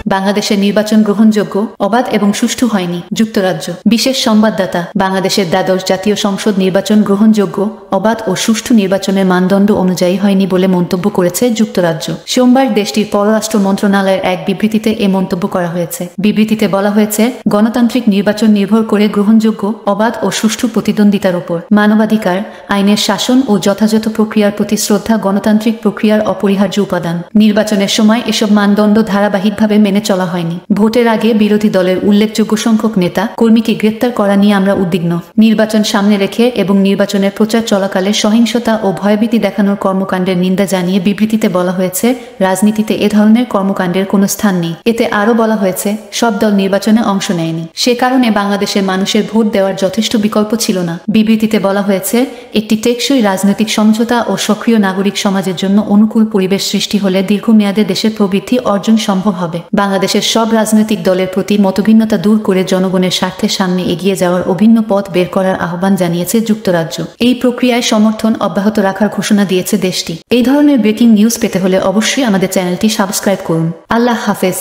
বাংলাদেশের নির্বাচন গ্রহণযোগ্য, অবাধ এবং সুষ্ঠু হয়নি। যুক্তরাজ্য। বিশেষ সংবাদদাতা। বাংলাদেশের দ্বাদশ জাতীয় সংসদ নির্বাচন গ্রহণযোগ্য, অবাধ ও সুষ্ঠু নির্বাচনের মানদণ্ড অনুযায়ী হয়নি বলে মন্তব্য করেছে যুক্তরাজ্য। সোমবার দেশটির পররাষ্ট্র মন্ত্রণালয়ের এক বিবৃতিতে এ মন্তব্য করা হয়েছে। বিবৃতিতে বলা হয়েছে, গণতান্ত্রিক নির্বাচন নির্ভর করে গ্রহণযোগ্য, অবাধ ও সুষ্ঠু প্রতিদ্বন্দ্বিতার উপর। মানবাধিকার, আইনের শাসন ও যথাযথ প্রক্রিয়ার প্রতি শ্রদ্ধা গণতান্ত্রিক প্রক্রিয়ার অপরিহার্য উপাদান। নির্বাচনের সময় এসব মানদণ্ড ধারাবাহিকভাবে মেনে চলা হয়নি। ভোটের আগে বিরোধী দলের উল্লেখযোগ্য সংখ্যক নেতা কর্মীকে গ্রেপ্তার করা নিয়ে আমরা উদ্বিগ্ন। নির্বাচন সামনে রেখে এবং নির্বাচনের প্রচার চলাকালে সহিংসতা ও ভয়ভীতি দেখানোর কর্মকাণ্ডের নিন্দা জানিয়ে বিবৃতিতে বলা হয়েছে, রাজনীতিতে এ ধরনের কর্মকাণ্ডের কোনো স্থান নেই। এতে আরও বলা হয়েছে, সব দল নির্বাচনে অংশ নেয়নি, সে কারণে বাংলাদেশের মানুষের ভোট দেওয়ার যথেষ্ট বিকল্প ছিল না। বিবৃতিতে বলা হয়েছে, একটি টেকসই রাজনৈতিক সমঝোতা ও সক্রিয় নাগরিক সমাজের জন্য অনুকূল পরিবেশ সৃষ্টি হলে দীর্ঘমেয়াদে দেশের প্রবৃদ্ধি অর্জন সম্ভব হবে। বাংলাদেশের সব রাজনৈতিক দলের প্রতি মতভিন্নতা দূর করে জনগণের স্বার্থের সামনে এগিয়ে যাওয়ার অভিন্ন পথ বের করার আহ্বান জানিয়েছে যুক্তরাজ্য। এই প্রক্রিয়ায় সমর্থন অব্যাহত রাখার ঘোষণা দিয়েছে দেশটি। এই ধরনের ব্রেকিং নিউজ পেতে হলে অবশ্যই আমাদের চ্যানেলটি সাবস্ক্রাইব করুন। আল্লাহ হাফেজ।